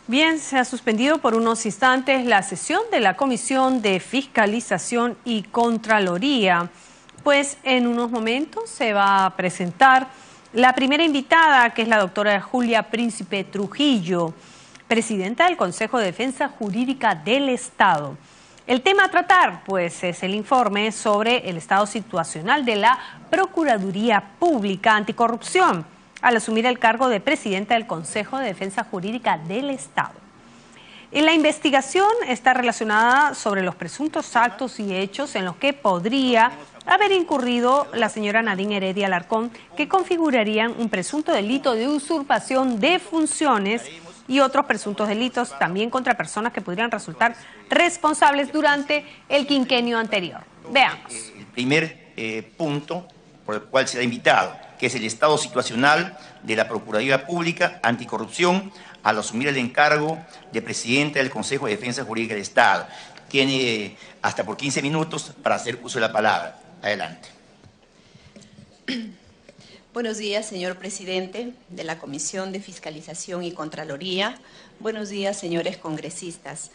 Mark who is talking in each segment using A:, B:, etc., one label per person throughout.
A: Bien, se ha suspendido por unos instantes la sesión de la Comisión de Fiscalización y Contraloría, pues en unos momentos se va a presentar la primera invitada, que es la doctora Julia Príncipe Trujillo, presidenta del Consejo de Defensa Jurídica del Estado. El tema a tratar, pues, es el informe sobre el estado situacional de la Procuraduría Pública Anticorrupción, al asumir el cargo de presidenta del Consejo de Defensa Jurídica del Estado. Y la investigación está relacionada sobre los presuntos actos y hechos en los que podría haber incurrido la señora Nadine Heredia Alarcón, que configurarían un presunto delito de usurpación de funciones y otros presuntos delitos también contra personas que podrían resultar responsables durante el quinquenio anterior. Veamos.
B: El primer punto por el cual se ha invitado, que es el estado situacional de la Procuraduría Pública Anticorrupción al asumir el encargo de presidente del Consejo de Defensa Jurídica del Estado. Tiene hasta por 15 minutos para hacer uso de la palabra. Adelante.
C: Buenos días, señor presidente de la Comisión de Fiscalización y Contraloría. Buenos días, señores congresistas.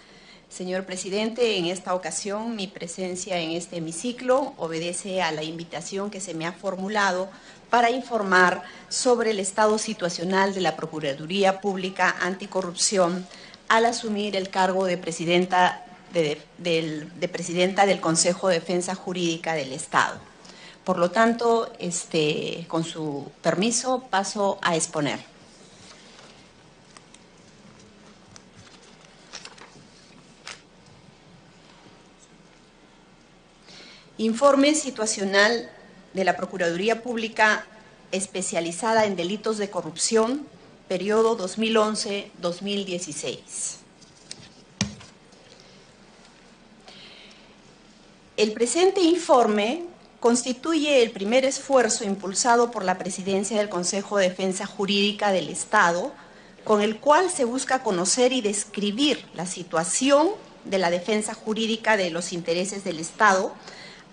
C: Señor presidente, en esta ocasión mi presencia en este hemiciclo obedece a la invitación que se me ha formulado para informar sobre el estado situacional de la Procuraduría Pública Anticorrupción al asumir el cargo de presidenta del Consejo de Defensa Jurídica del Estado. Por lo tanto, con su permiso, paso a exponer. Informe situacional de la Procuraduría Pública especializada en delitos de corrupción, periodo 2011-2016. El presente informe constituye el primer esfuerzo impulsado por la Presidencia del Consejo de Defensa Jurídica del Estado, con el cual se busca conocer y describir la situación de la defensa jurídica de los intereses del Estado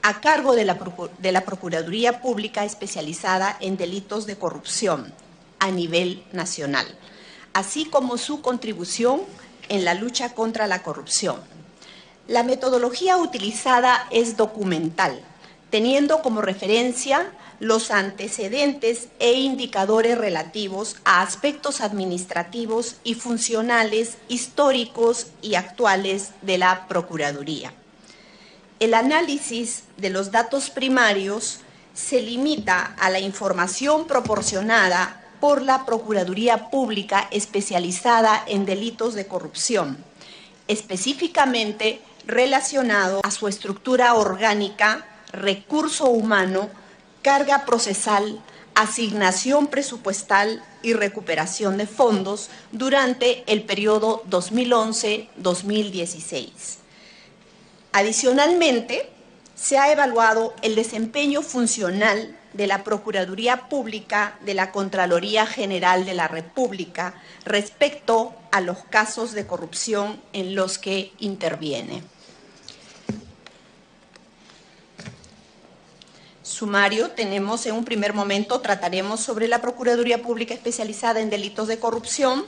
C: a cargo de la Procuraduría Pública especializada en delitos de corrupción a nivel nacional, así como su contribución en la lucha contra la corrupción. La metodología utilizada es documental, teniendo como referencia los antecedentes e indicadores relativos a aspectos administrativos y funcionales históricos y actuales de la Procuraduría. El análisis de los datos primarios se limita a la información proporcionada por la Procuraduría Pública especializada en delitos de corrupción, específicamente relacionado a su estructura orgánica, recurso humano, carga procesal, asignación presupuestal y recuperación de fondos durante el periodo 2011-2016. Adicionalmente, se ha evaluado el desempeño funcional de la Procuraduría Pública de la Contraloría General de la República respecto a los casos de corrupción en los que interviene. Sumario, tenemos en un primer momento, trataremos sobre la Procuraduría Pública especializada en delitos de corrupción.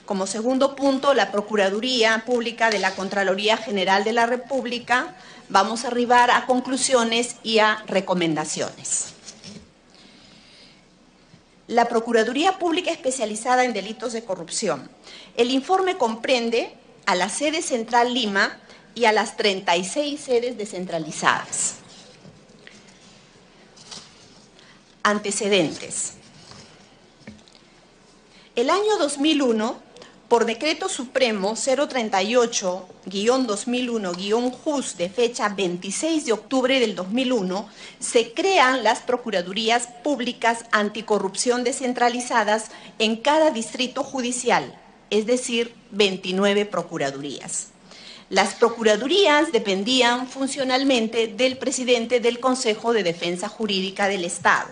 C: Como segundo punto, la Procuraduría Pública de la Contraloría General de la República. Vamos a arribar a conclusiones y a recomendaciones. La Procuraduría Pública especializada en delitos de corrupción. El informe comprende a la sede central Lima y a las 36 sedes descentralizadas. Antecedentes. El año 2001, por Decreto Supremo 038-2001-JUS de fecha 26 de octubre del 2001, se crean las Procuradurías Públicas Anticorrupción descentralizadas en cada distrito judicial, es decir, 29 procuradurías. Las procuradurías dependían funcionalmente del presidente del Consejo de Defensa Jurídica del Estado.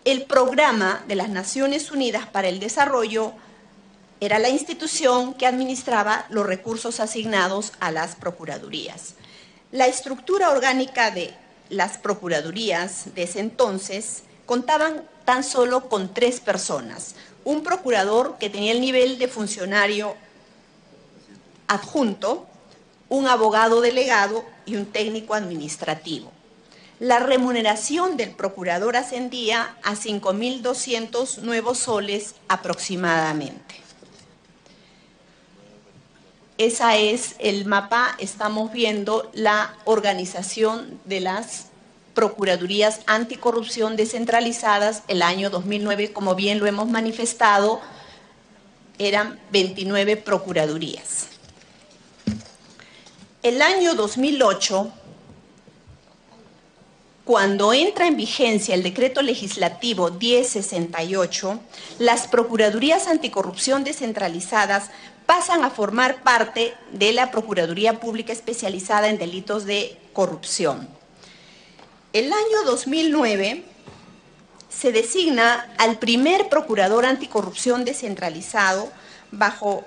C: El Programa de las Naciones Unidas para el Desarrollo era la institución que administraba los recursos asignados a las procuradurías. La estructura orgánica de las procuradurías de ese entonces contaban tan solo con 3 personas. Un procurador que tenía el nivel de funcionario adjunto, un abogado delegado y un técnico administrativo. La remuneración del procurador ascendía a 5.200 nuevos soles aproximadamente. Esa es el mapa. Estamos viendo la organización de las procuradurías anticorrupción descentralizadas el año 2009, como bien lo hemos manifestado, eran 29 procuradurías. El año 2008, cuando entra en vigencia el decreto legislativo 1068, las procuradurías anticorrupción descentralizadas pasan a formar parte de la Procuraduría Pública Especializada en Delitos de Corrupción. El año 2009 se designa al primer procurador anticorrupción descentralizado bajo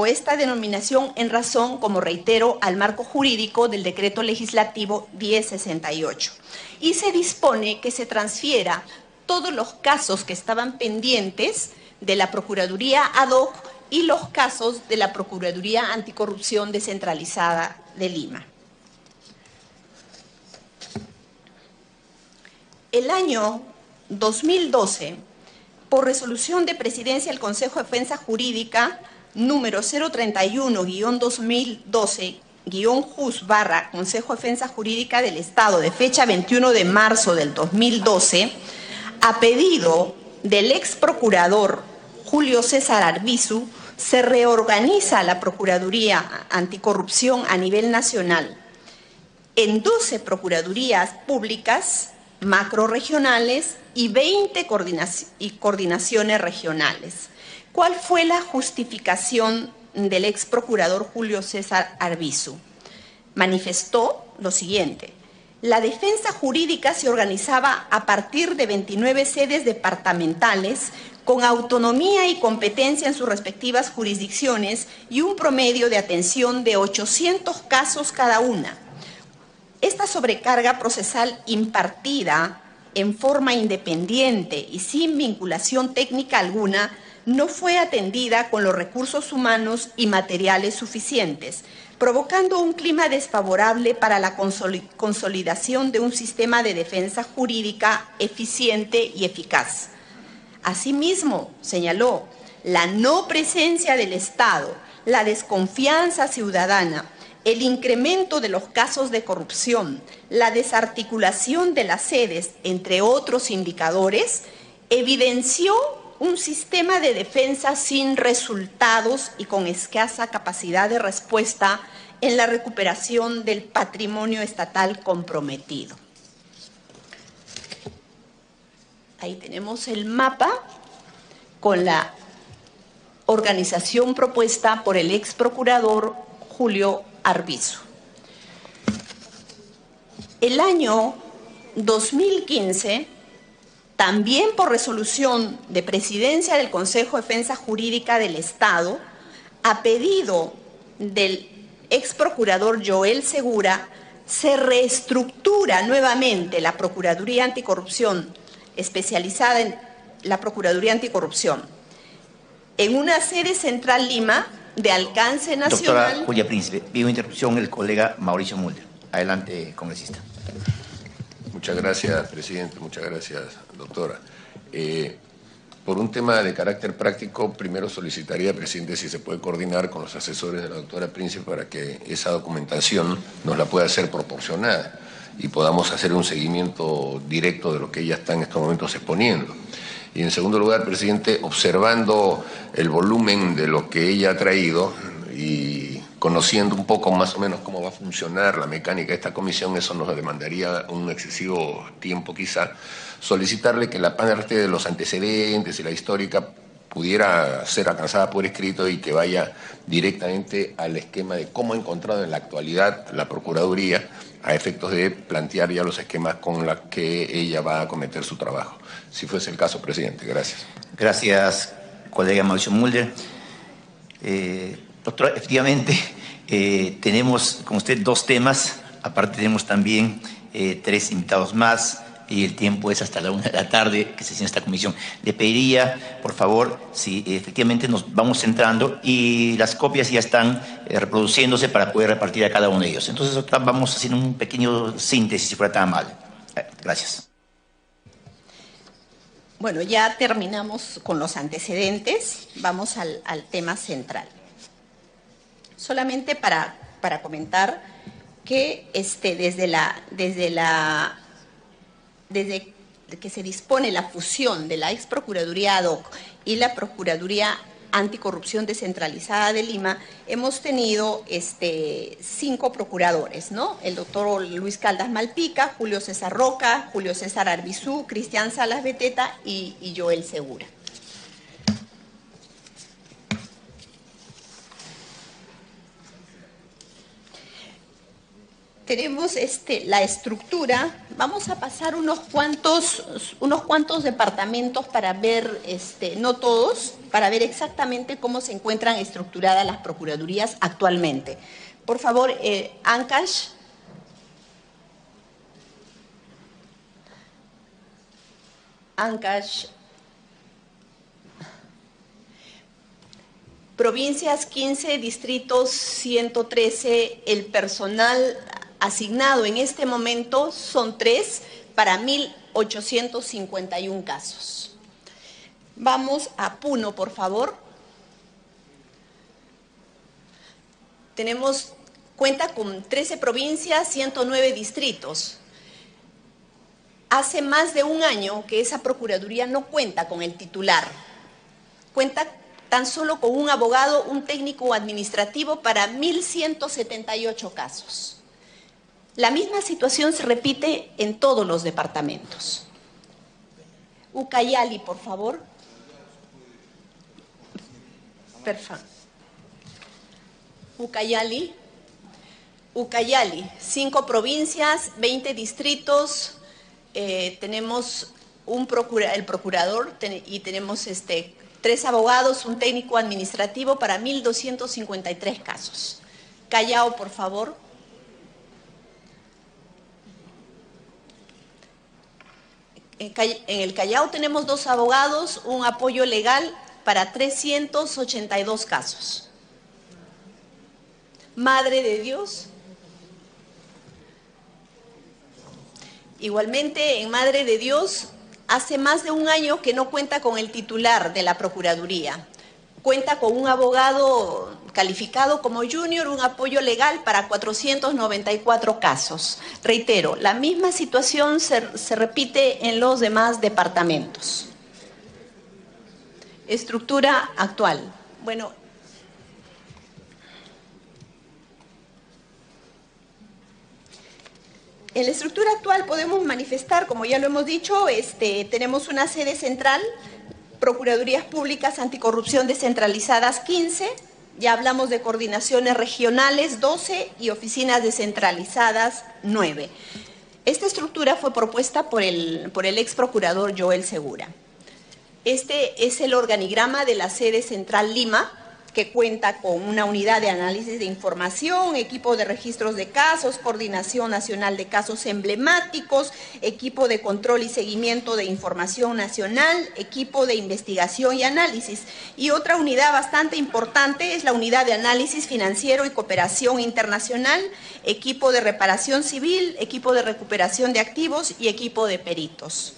C: esta denominación en razón, como reitero, al marco jurídico del decreto legislativo 1068. Y se dispone que se transfiera todos los casos que estaban pendientes de la Procuraduría ad hoc y los casos de la Procuraduría Anticorrupción Descentralizada de Lima. El año 2012, por resolución de Presidencia del Consejo de Defensa Jurídica número 031-2012-JUS/Consejo de Defensa Jurídica del Estado, de fecha 21 de marzo del 2012, a pedido del ex procurador Julio César Arbizu, se reorganiza la Procuraduría Anticorrupción a nivel nacional en 12 procuradurías públicas macrorregionales y 20 coordinaciones regionales. ¿Cuál fue la justificación del ex procurador Julio César Arbizu? Manifestó lo siguiente: la defensa jurídica se organizaba a partir de 29 sedes departamentales con autonomía y competencia en sus respectivas jurisdicciones y un promedio de atención de 800 casos cada una. Esta sobrecarga procesal impartida en forma independiente y sin vinculación técnica alguna no fue atendida con los recursos humanos y materiales suficientes, provocando un clima desfavorable para la consolidación de un sistema de defensa jurídica eficiente y eficaz. Asimismo, señaló, la no presencia del Estado, la desconfianza ciudadana, el incremento de los casos de corrupción, la desarticulación de las sedes, entre otros indicadores, evidenció un sistema de defensa sin resultados y con escasa capacidad de respuesta en la recuperación del patrimonio estatal comprometido. Ahí tenemos el mapa con la organización propuesta por el ex procurador Julio Arbizu. El año 2015, también por resolución de Presidencia del Consejo de Defensa Jurídica del Estado, a pedido del ex procurador Joel Segura, se reestructura nuevamente la Procuraduría Anticorrupción, especializada en la Procuraduría Anticorrupción, en una sede central Lima de alcance nacional.
B: Doctora Julia Príncipe, pido interrupción el colega Mauricio Mulder. Adelante, congresista.
D: Muchas gracias, presidente. Muchas gracias, doctora. Por un tema de carácter práctico, primero solicitaría, presidente, si se puede coordinar con los asesores de la doctora Príncipe para que esa documentación nos la pueda hacer proporcionada y podamos hacer un seguimiento directo de lo que ella está en estos momentos exponiendo. Y en segundo lugar, presidente, observando el volumen de lo que ella ha traído y conociendo un poco más o menos cómo va a funcionar la mecánica de esta comisión, eso nos demandaría un excesivo tiempo quizá, solicitarle que la parte de los antecedentes y la histórica pudiera ser alcanzada por escrito y que vaya directamente al esquema de cómo ha encontrado en la actualidad la Procuraduría a efectos de plantear ya los esquemas con los que ella va a acometer su trabajo. Si fuese el caso, presidente. Gracias.
B: Gracias, colega Mauricio Mulder. Doctora, efectivamente, tenemos con usted dos temas. Aparte tenemos también 3 invitados más. y el tiempo es hasta la 1 de la tarde que se tiene esta comisión. Le pediría, por favor, si efectivamente nos vamos centrando y las copias ya están reproduciéndose para poder repartir a cada uno de ellos. Entonces, doctora, vamos haciendo un pequeño síntesis, si fuera tan amable. Gracias.
C: Bueno, ya terminamos con los antecedentes, vamos al tema central. Solamente para comentar que desde que se dispone la fusión de la ex Procuraduría ad hoc y la Procuraduría Anticorrupción Descentralizada de Lima, hemos tenido 5 procuradores, ¿no? El doctor Luis Caldas Malpica, Julio César Roca, Julio César Arbizú, Cristian Salas Beteta y Joel Segura. Tenemos la estructura. Vamos a pasar unos cuantos departamentos para ver, no todos, para ver exactamente cómo se encuentran estructuradas las procuradurías actualmente. Por favor, Ancash. Provincias 15, distritos 113, el personal asignado en este momento son 3 para 1.851 casos. Vamos a Puno, por favor. Cuenta con 13 provincias, 109 distritos. Hace más de un año que esa procuraduría no cuenta con el titular. Cuenta tan solo con un abogado, un técnico administrativo para 1.178 casos. La misma situación se repite en todos los departamentos. Ucayali, por favor. Perfecto. Ucayali, 5 provincias, 20 distritos. Tenemos el procurador y tenemos 3 abogados, un técnico administrativo para 1.253 casos. Callao, por favor. En el Callao tenemos 2 abogados, un apoyo legal para 382 casos. Madre de Dios. Igualmente, en Madre de Dios, hace más de un año que no cuenta con el titular de la Procuraduría. Cuenta con un abogado calificado como junior, un apoyo legal para 494 casos. Reitero, la misma situación se repite en los demás departamentos. Estructura actual. Bueno, en la estructura actual podemos manifestar, como ya lo hemos dicho, tenemos una sede central, Procuradurías Públicas Anticorrupción Descentralizadas 15, ya hablamos de coordinaciones regionales 12 y oficinas descentralizadas 9. Esta estructura fue propuesta por el ex procurador Joel Segura. Este es el organigrama de la sede central Lima, que cuenta con una unidad de análisis de información, equipo de registros de casos, coordinación nacional de casos emblemáticos, equipo de control y seguimiento de información nacional, equipo de investigación y análisis. Y otra unidad bastante importante es la unidad de análisis financiero y cooperación internacional, equipo de reparación civil, equipo de recuperación de activos y equipo de peritos.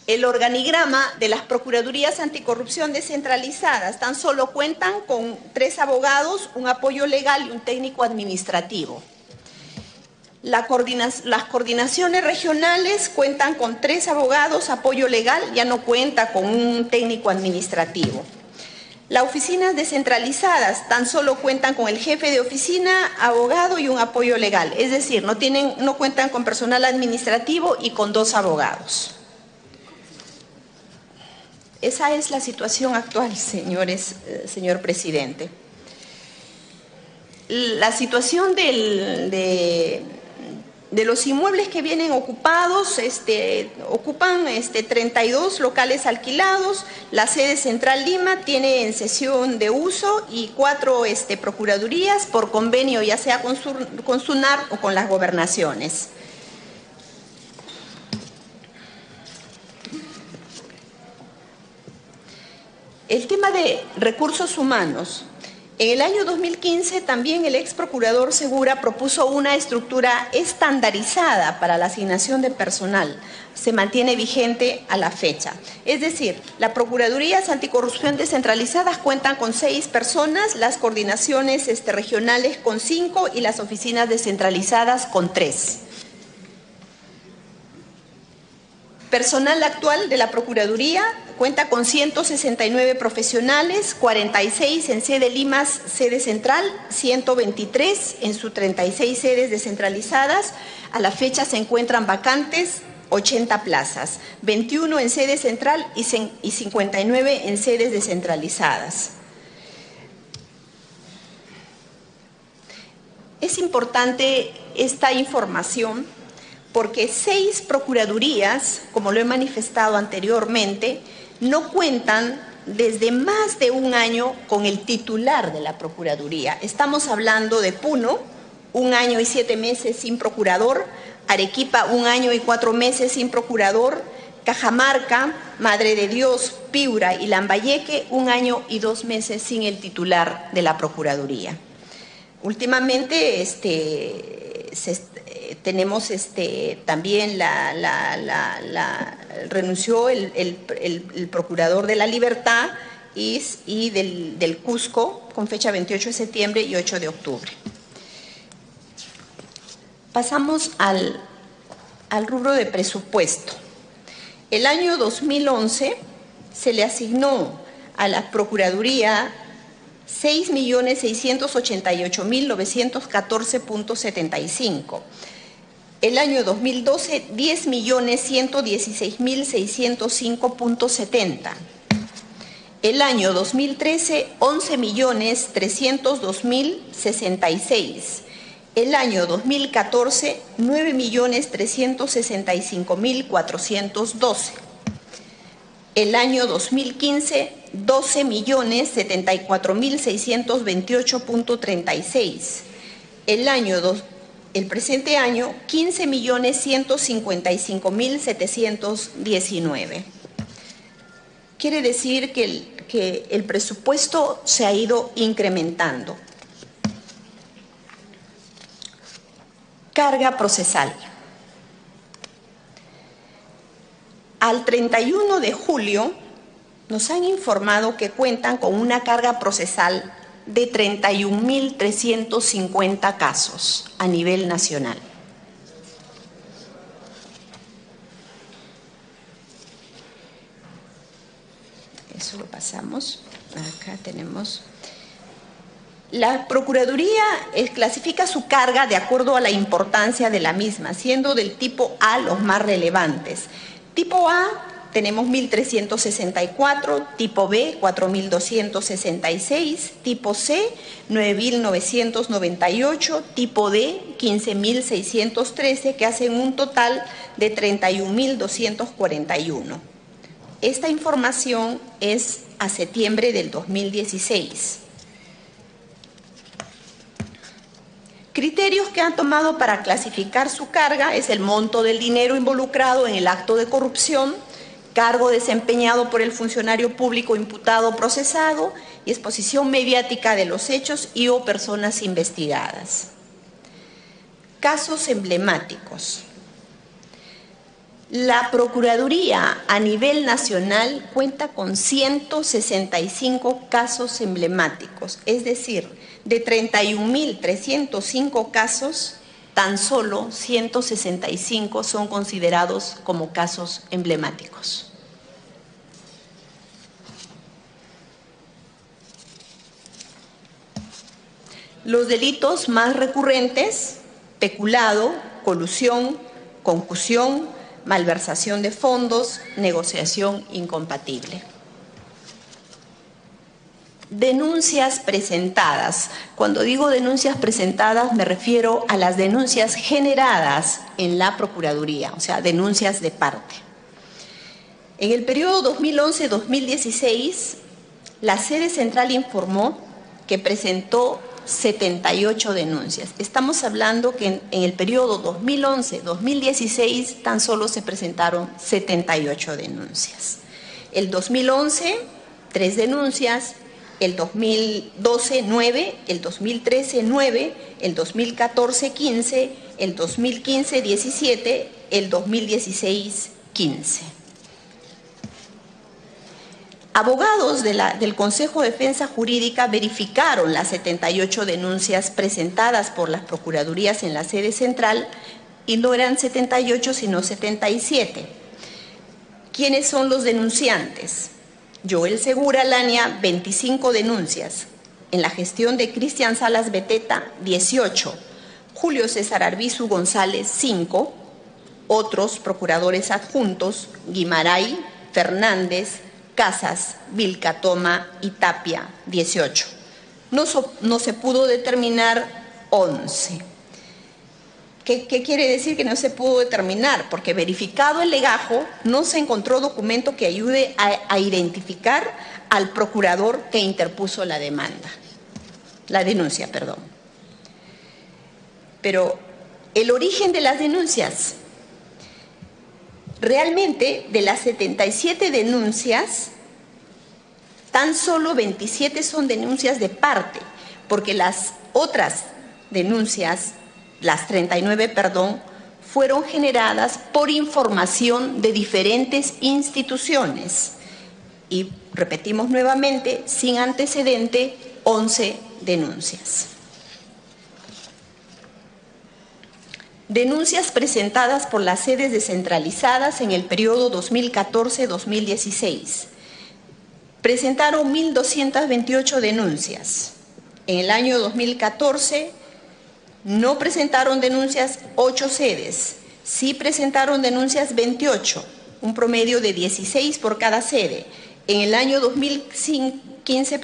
C: El organigrama de las Procuradurías Anticorrupción Descentralizadas tan solo cuentan con 3 abogados, un apoyo legal y un técnico administrativo. Las coordinaciones regionales cuentan con 3 abogados, apoyo legal, ya no cuenta con un técnico administrativo. Las oficinas descentralizadas tan solo cuentan con el jefe de oficina, abogado y un apoyo legal, es decir, no cuentan con personal administrativo y con 2 abogados. Esa es la situación actual, señor presidente. La situación de los inmuebles que vienen ocupados, ocupan 32 locales alquilados. La sede central Lima tiene en cesión de uso y 4 procuradurías por convenio, ya sea con SUNAR o con las gobernaciones. El tema de recursos humanos. En el año 2015 también el ex procurador Segura propuso una estructura estandarizada para la asignación de personal. Se mantiene vigente a la fecha. Es decir, las Procuradurías Anticorrupción descentralizadas cuentan con 6 personas, las coordinaciones regionales con 5 y las oficinas descentralizadas con 3. Personal actual de la Procuraduría cuenta con 169 profesionales, 46 en sede Lima, sede central, 123 en sus 36 sedes descentralizadas. A la fecha se encuentran vacantes 80 plazas, 21 en sede central y 59 en sedes descentralizadas. Es importante esta información porque 6 procuradurías, como lo he manifestado anteriormente, no cuentan desde más de un año con el titular de la Procuraduría. Estamos hablando de Puno, 1 año y 7 meses sin procurador, Arequipa, 1 año y 4 meses sin procurador, Cajamarca, Madre de Dios, Piura y Lambayeque, 1 año y 2 meses sin el titular de la Procuraduría. Últimamente tenemos también renunció el procurador de la Libertad y del Cusco con fecha 28 de septiembre y 8 de octubre. Pasamos al rubro de presupuesto. El año 2011 se le asignó a la Procuraduría 6.688.914.75. El año 2012, 10.116.605.70. El año 2013, 11.302.066. El año 2014, 9.365.412. El año 2015, 12.074.628.36. El presente año, 15.155.719. Quiere decir que el presupuesto se ha ido incrementando. Carga procesal. Al 31 de julio nos han informado que cuentan con una carga procesal de 31.350 casos a nivel nacional. Eso lo pasamos. Acá tenemos. La Procuraduría clasifica su carga de acuerdo a la importancia de la misma, siendo del tipo A los más relevantes. Tipo A tenemos 1.364, tipo B 4.266, tipo C 9.998, tipo D 15.613, que hacen un total de 31.241. Esta información es a septiembre del 2016. Criterios que han tomado para clasificar su carga es el monto del dinero involucrado en el acto de corrupción, cargo desempeñado por el funcionario público imputado o procesado y exposición mediática de los hechos y o personas investigadas. Casos emblemáticos. La Procuraduría a nivel nacional cuenta con 165 casos emblemáticos, es decir, de 31.305 casos, tan solo 165 son considerados como casos emblemáticos. Los delitos más recurrentes: peculado, colusión, concusión, malversación de fondos, negociación incompatible. Denuncias presentadas. Cuando digo denuncias presentadas me refiero a las denuncias generadas en la Procuraduría, o sea, denuncias de parte. En el periodo 2011-2016, la sede central informó que presentó 78 denuncias. Estamos hablando que en el periodo 2011-2016 tan solo se presentaron 78 denuncias. El 2011 3 denuncias, el 2012, 9, el 2013, 9, el 2014, 15, el 2015, 17, el 2016, 15. Abogados del Consejo de Defensa Jurídica verificaron las 78 denuncias presentadas por las procuradurías en la sede central y no eran 78 sino 77. ¿Quiénes son los denunciantes? Joel Segura Lania, 25 denuncias. En la gestión de Cristian Salas Beteta, 18. Julio César Arbizu González, 5. Otros procuradores adjuntos, Guimaray, Fernández, Casas, Vilcatoma y Tapia, 18. No se pudo determinar 11. ¿Qué quiere decir que no se pudo determinar? Porque verificado el legajo, no se encontró documento que ayude a identificar al procurador que interpuso la denuncia. Pero el origen de las denuncias, realmente de las 77 denuncias, tan solo 27 son denuncias de parte, porque las otras denuncias, las 39, fueron generadas por información de diferentes instituciones. Y repetimos nuevamente, sin antecedente, 11 denuncias. Denuncias presentadas por las sedes descentralizadas en el periodo 2014-2016. Presentaron 1.228 denuncias. En el año 2014 no presentaron denuncias 8 sedes. Sí presentaron denuncias 28, un promedio de 16 por cada sede. En el año 2015,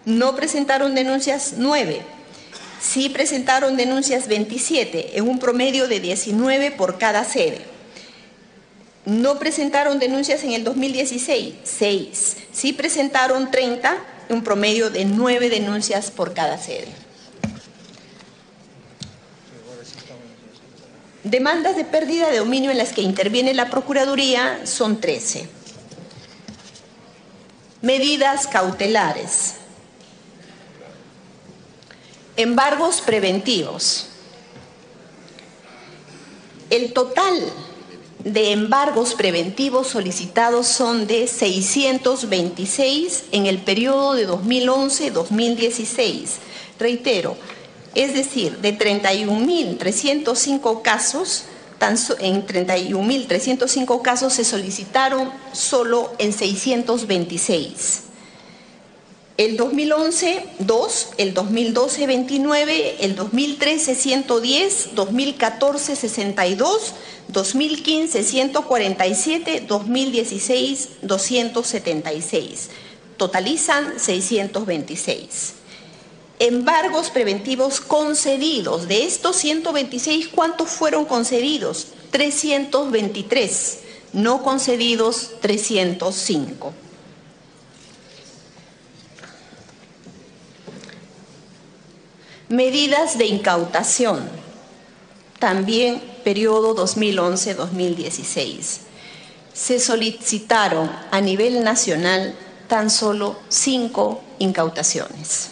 C: no presentaron denuncias 9. Sí presentaron denuncias 27, en un promedio de 19 por cada sede. No presentaron denuncias en el 2016, 6. Sí presentaron 30, un promedio de 9 denuncias por cada sede. Demandas de pérdida de dominio en las que interviene la Procuraduría son 13. Medidas cautelares. Embargos preventivos. El total de embargos preventivos solicitados son de 626 en el periodo de 2011-2016. Reitero, es decir, de 31.305 casos, en 31.305 casos se solicitaron solo en 626. El 2011, 2, el 2012, 29, el 2013, 110, 2014, 62, 2015, 147, 2016, 276. Totalizan 626. Embargos preventivos concedidos. De estos 126, ¿cuántos fueron concedidos? 323. No concedidos, 305. Medidas de incautación, también periodo 2011-2016. Se solicitaron a nivel nacional tan solo 5 incautaciones.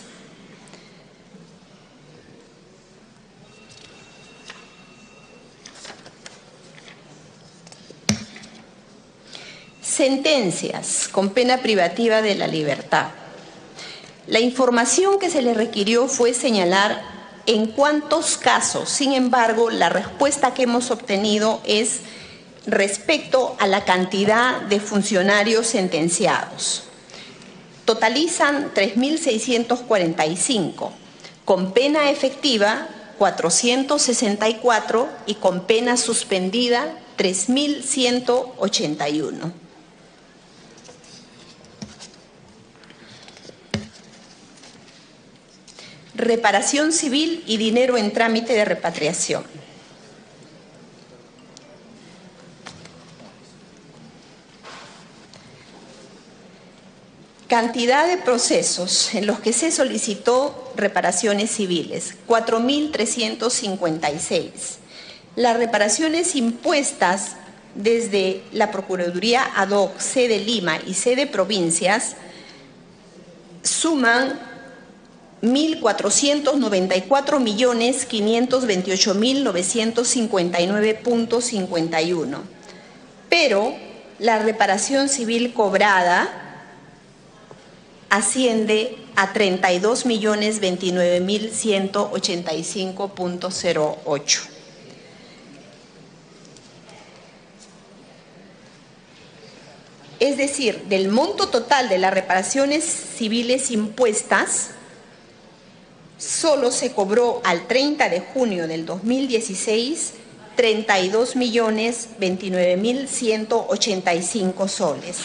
C: Sentencias con pena privativa de la libertad. La información que se le requirió fue señalar en cuántos casos. Sin embargo, la respuesta que hemos obtenido es respecto a la cantidad de funcionarios sentenciados. Totalizan 3.645, con pena efectiva 464 y con pena suspendida 3.181. Reparación civil y dinero en trámite de repatriación. Cantidad de procesos en los que se solicitó reparaciones civiles, 4.356. Las reparaciones impuestas desde la Procuraduría ad hoc, sede Lima y sede provincias, suman 1.494.528.959.51, pero la reparación civil cobrada asciende a 32.029.185.08. Es decir, del monto total de las reparaciones civiles impuestas, solo se cobró al 30 de junio del 2016 32.029.185 soles.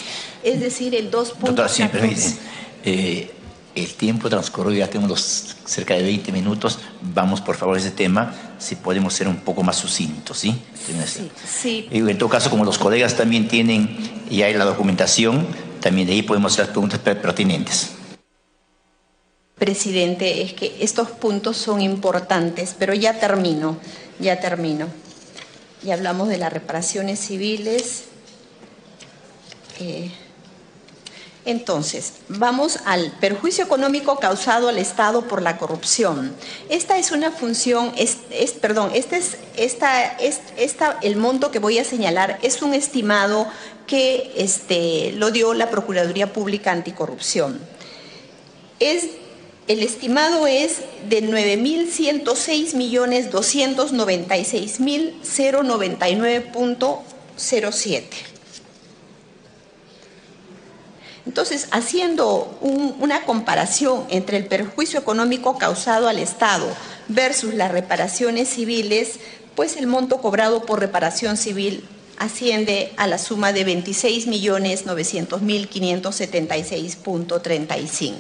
C: Es decir, el 2.14.
E: Doctora, si me permite, el tiempo transcurrió, ya tenemos cerca de 20 minutos. Vamos, por favor, a ese tema, si podemos ser un poco más sucintos, ¿sí?
C: Sí.
E: En todo caso, como los colegas también tienen ya la documentación, también de ahí podemos hacer las preguntas pertinentes.
C: Presidente, es que estos puntos son importantes, pero ya termino. Ya hablamos de las reparaciones civiles. Entonces, vamos al perjuicio económico causado al Estado por la corrupción. Esta es una función, el monto que voy a señalar es un estimado que lo dio la Procuraduría Pública Anticorrupción. El estimado es de 9.106.296.099.07. Entonces, haciendo una comparación entre el perjuicio económico causado al Estado versus las reparaciones civiles, pues el monto cobrado por reparación civil asciende a la suma de 26.900.576.35.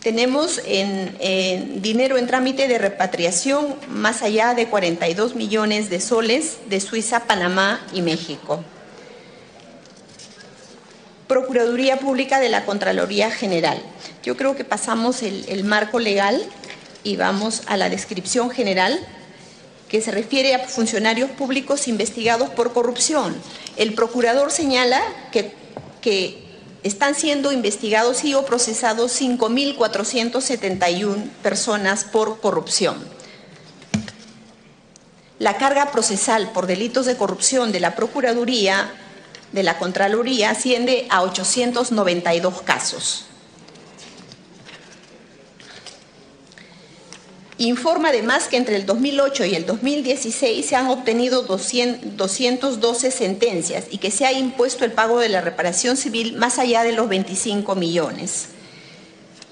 C: Tenemos en dinero en trámite de repatriación más allá de 42 millones de soles de Suiza, Panamá y México. Procuraduría Pública de la Contraloría General. Yo creo que pasamos el marco legal y vamos a la descripción general que se refiere a funcionarios públicos investigados por corrupción. El procurador señala que están siendo investigados y o procesados 5.471 personas por corrupción. La carga procesal por delitos de corrupción de la Procuraduría de la Contraloría asciende a 892 casos. Informa además que entre el 2008 y el 2016 se han obtenido 212 sentencias y que se ha impuesto el pago de la reparación civil más allá de los 25 millones.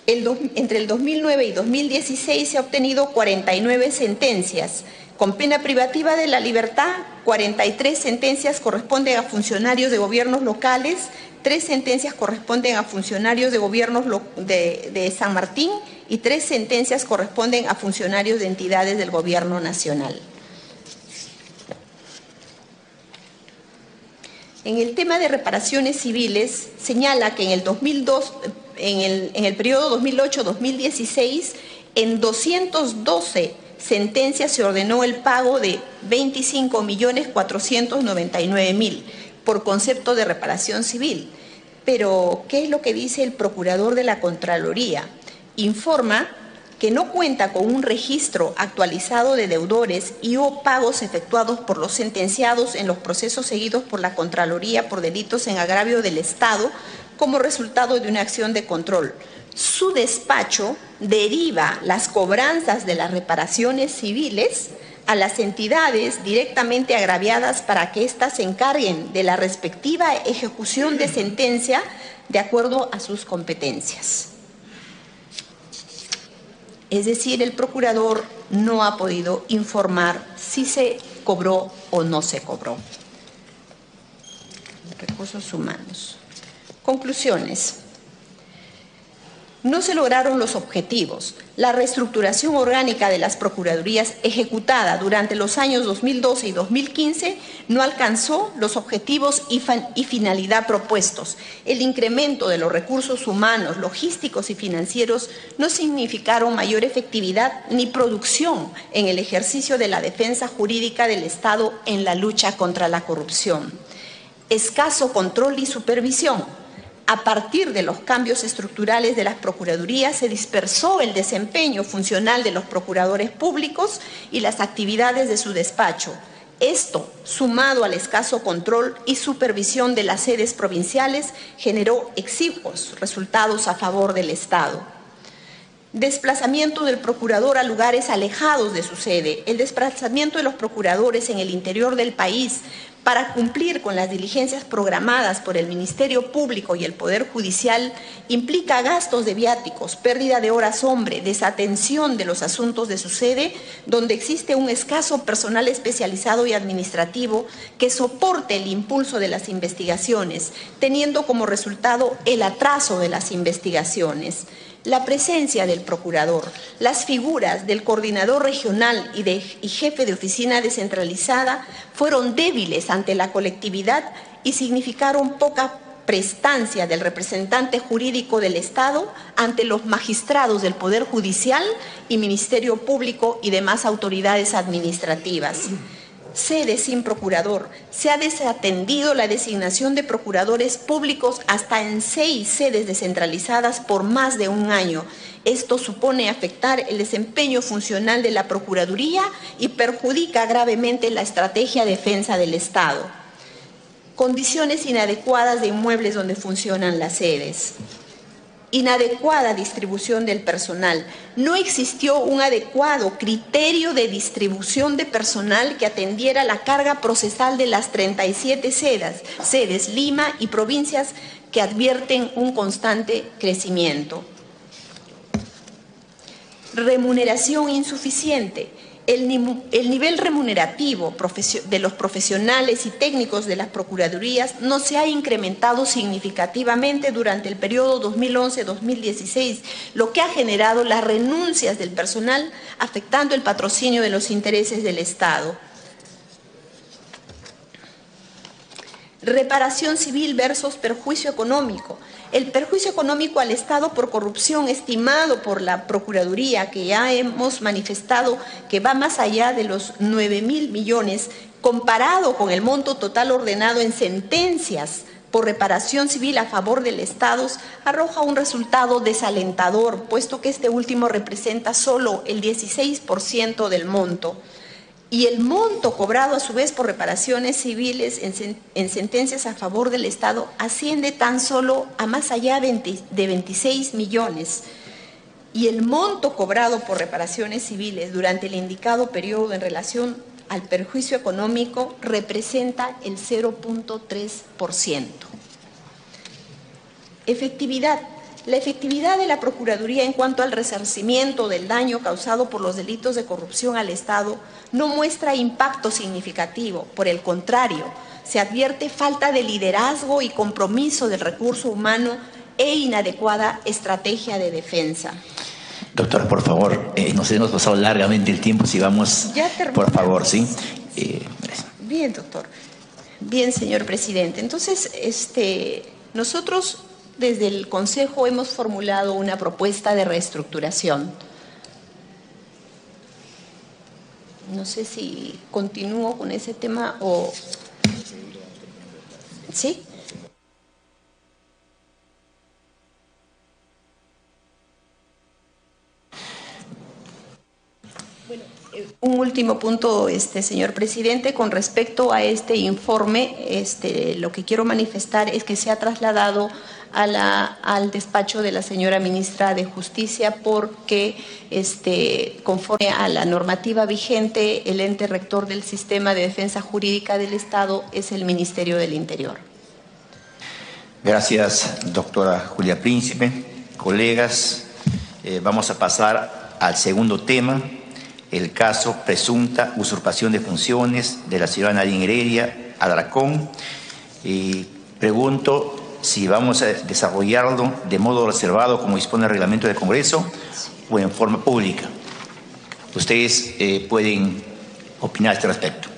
C: Entre el 2009 y 2016 se ha obtenido 49 sentencias. Con pena privativa de la libertad, 43 sentencias corresponden a funcionarios de gobiernos locales, 3 sentencias corresponden a funcionarios de gobiernos de San Martín y 3 sentencias corresponden a funcionarios de entidades del gobierno nacional. En el tema de reparaciones civiles, señala que en el periodo 2008-2016, en 212 sentencias se ordenó el pago de 25.499.000 por concepto de reparación civil. Pero, ¿qué es lo que dice el procurador de la Contraloría? Informa que no cuenta con un registro actualizado de deudores y o pagos efectuados por los sentenciados en los procesos seguidos por la Contraloría por delitos en agravio del Estado como resultado de una acción de control. Su despacho deriva las cobranzas de las reparaciones civiles a las entidades directamente agraviadas para que éstas se encarguen de la respectiva ejecución de sentencia de acuerdo a sus competencias. Es decir, el procurador no ha podido informar si se cobró o no se cobró. Recursos humanos. Conclusiones. No se lograron los objetivos. La reestructuración orgánica de las procuradurías ejecutada durante los años 2012 y 2015 no alcanzó los objetivos y finalidad propuestos. El incremento de los recursos humanos, logísticos y financieros no significaron mayor efectividad ni producción en el ejercicio de la defensa jurídica del Estado en la lucha contra la corrupción. Escaso control y supervisión. A partir de los cambios estructurales de las procuradurías se dispersó el desempeño funcional de los procuradores públicos y las actividades de su despacho. Esto, sumado al escaso control y supervisión de las sedes provinciales, generó exiguos resultados a favor del Estado. Desplazamiento del procurador a lugares alejados de su sede. El desplazamiento de los procuradores en el interior del país para cumplir con las diligencias programadas por el Ministerio Público y el Poder Judicial implica gastos de viáticos, pérdida de horas hombre, desatención de los asuntos de su sede, donde existe un escaso personal especializado y administrativo que soporte el impulso de las investigaciones, teniendo como resultado el atraso de las investigaciones. La presencia del procurador, las figuras del coordinador regional y jefe de oficina descentralizada fueron débiles ante la colectividad y significaron poca prestancia del representante jurídico del Estado ante los magistrados del Poder Judicial y Ministerio Público y demás autoridades administrativas. Sede sin procurador. Se ha desatendido la designación de procuradores públicos hasta en 6 sedes descentralizadas por más de un año. Esto supone afectar el desempeño funcional de la Procuraduría y perjudica gravemente la estrategia de defensa del Estado. Condiciones inadecuadas de inmuebles donde funcionan las sedes. Inadecuada distribución del personal. No existió un adecuado criterio de distribución de personal que atendiera la carga procesal de las 37 sedes, Lima y provincias que advierten un constante crecimiento. Remuneración insuficiente. El nivel remunerativo de los profesionales y técnicos de las procuradurías no se ha incrementado significativamente durante el periodo 2011-2016, lo que ha generado las renuncias del personal, afectando el patrocinio de los intereses del Estado. Reparación civil versus perjuicio económico. El perjuicio económico al Estado por corrupción estimado por la Procuraduría, que ya hemos manifestado que va más allá de los 9.000 millones, comparado con el monto total ordenado en sentencias por reparación civil a favor del Estado, arroja un resultado desalentador, puesto que este último representa solo el 16% del monto. Y el monto cobrado a su vez por reparaciones civiles en sentencias a favor del Estado asciende tan solo a más allá de 26 millones. Y el monto cobrado por reparaciones civiles durante el indicado periodo en relación al perjuicio económico representa el 0.3%. Efectividad. La efectividad de la Procuraduría en cuanto al resarcimiento del daño causado por los delitos de corrupción al Estado no muestra impacto significativo. Por el contrario, se advierte falta de liderazgo y compromiso del recurso humano e inadecuada estrategia de defensa.
E: Doctora, por favor, nos hemos pasado largamente el tiempo, si vamos, por favor, ¿sí?
C: Bien, doctor. Bien, señor presidente. Entonces, nosotros desde el Consejo hemos formulado una propuesta de reestructuración. No sé si continúo con ese tema o... ¿Sí? Bueno, un último punto, señor presidente, con respecto a este informe, lo que quiero manifestar es que se ha trasladado al despacho de la señora ministra de Justicia porque, conforme a la normativa vigente, el ente rector del sistema de defensa jurídica del Estado es el Ministerio del Interior.
B: Gracias, doctora Julia Príncipe. Colegas, vamos a pasar al segundo tema, el caso presunta usurpación de funciones de la señora Nadine Heredia Alarcón. Pregunto si vamos a desarrollarlo de modo reservado como dispone el reglamento del Congreso o en forma pública. Ustedes pueden opinar a este respecto.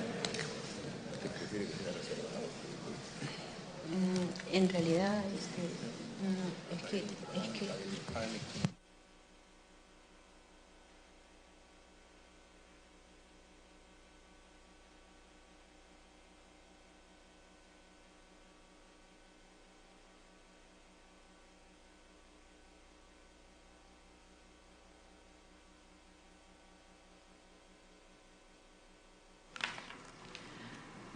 C: En realidad,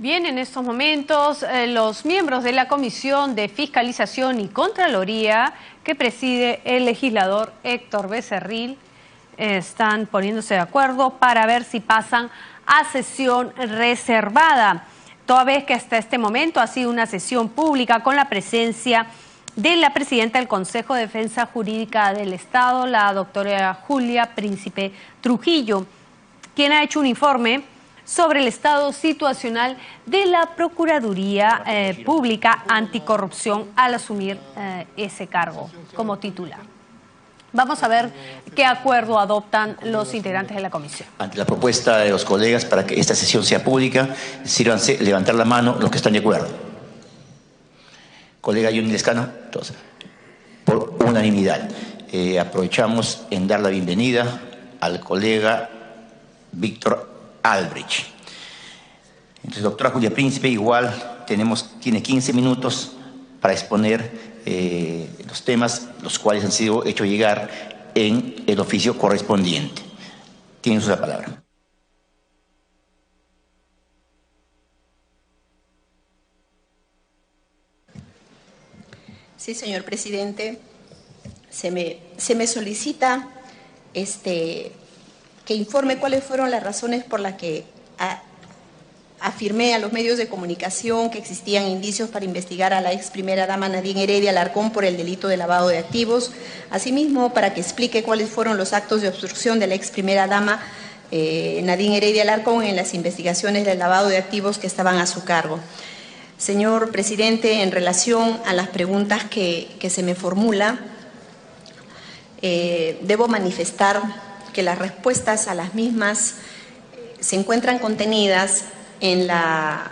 A: Bien, en estos momentos los miembros de la Comisión de Fiscalización y Contraloría que preside el legislador Héctor Becerril están poniéndose de acuerdo para ver si pasan a sesión reservada, toda vez que hasta este momento ha sido una sesión pública con la presencia de la presidenta del Consejo de Defensa Jurídica del Estado, la doctora Julia Príncipe Trujillo, quien ha hecho un informe sobre el estado situacional de la Procuraduría Pública Anticorrupción al asumir ese cargo como titular. Vamos a ver qué acuerdo adoptan los integrantes de la comisión.
E: Ante la propuesta de los colegas para que esta sesión sea pública, sírvanse levantar la mano los que están de acuerdo. Colega Johnny Lescano, entonces, por unanimidad. Aprovechamos en dar la bienvenida al colega Víctor Albrecht. Entonces, doctora Julia Príncipe, igual tiene 15 minutos para exponer los temas los cuales han sido hechos llegar en el oficio correspondiente. Tiene usted la palabra.
C: Sí, señor presidente. Se me solicita que informe cuáles fueron las razones por las que afirmé a los medios de comunicación que existían indicios para investigar a la ex primera dama Nadine Heredia Alarcón por el delito de lavado de activos. Asimismo, para que explique cuáles fueron los actos de obstrucción de la ex primera dama Nadine Heredia Alarcón en las investigaciones del lavado de activos que estaban a su cargo. Señor presidente, en relación a las preguntas que se me formula, debo manifestar que las respuestas a las mismas se encuentran contenidas en la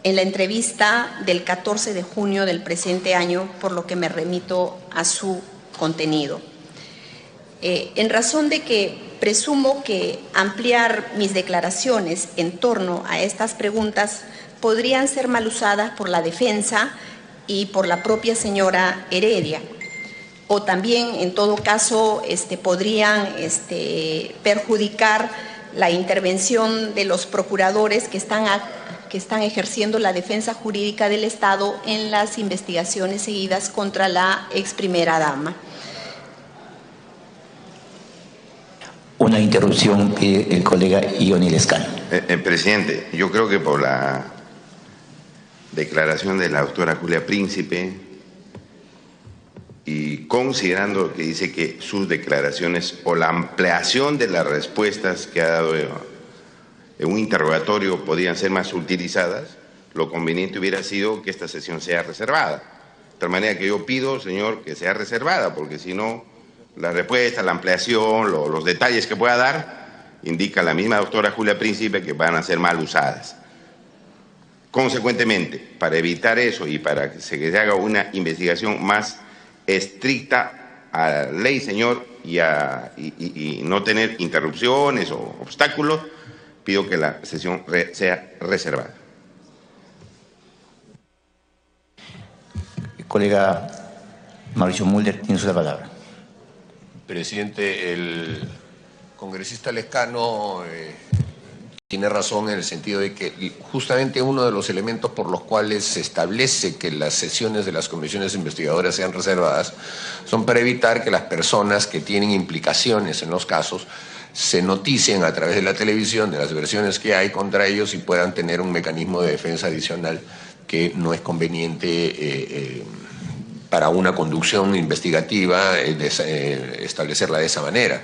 C: entrevista del 14 de junio del presente año, por lo que me remito a su contenido. En razón de que presumo que ampliar mis declaraciones en torno a estas preguntas podrían ser mal usadas por la defensa y por la propia señora Heredia, o también, en todo caso, podrían perjudicar la intervención de los procuradores que están ejerciendo la defensa jurídica del Estado en las investigaciones seguidas contra la ex primera dama.
E: Una interrupción pide el colega Johnny Lescano.
F: Presidente, yo creo que por la declaración de la doctora Julia Príncipe y considerando que dice que sus declaraciones o la ampliación de las respuestas que ha dado en un interrogatorio podían ser más utilizadas, lo conveniente hubiera sido que esta sesión sea reservada. De tal manera que yo pido, señor, que sea reservada, porque si no, la respuesta, la ampliación, los detalles que pueda dar, indica la misma doctora Julia Príncipe que van a ser mal usadas. Consecuentemente, para evitar eso y para que se haga una investigación más estricta a la ley, señor, y no tener interrupciones o obstáculos, pido que la sesión sea reservada.
E: El colega Mauricio Mulder, tiene usted la palabra.
D: Presidente, el congresista Lescano tiene razón en el sentido de que justamente uno de los elementos por los cuales se establece que las sesiones de las comisiones investigadoras sean reservadas son para evitar que las personas que tienen implicaciones en los casos se noticien a través de la televisión de las versiones que hay contra ellos y puedan tener un mecanismo de defensa adicional que no es conveniente para una conducción investigativa establecerla de esa manera.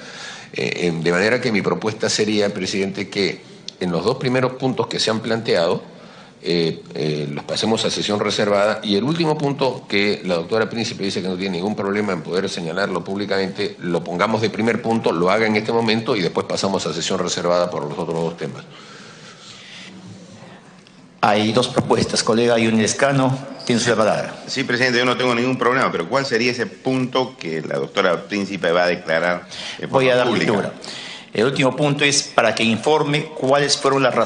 D: De manera que mi propuesta sería, presidente, que en los dos primeros puntos que se han planteado los pasemos a sesión reservada y el último punto que la doctora Príncipe dice que no tiene ningún problema en poder señalarlo públicamente, lo pongamos de primer punto, lo haga en este momento y después pasamos a sesión reservada por los otros dos temas.
E: Hay dos propuestas. Colega Johnny Lescano, tiene usted la palabra.
F: Sí, presidente, yo no tengo ningún problema, pero ¿cuál sería ese punto que la doctora Príncipe va a declarar?
E: Voy a dar lectura. El último punto es para que informe cuáles fueron las razones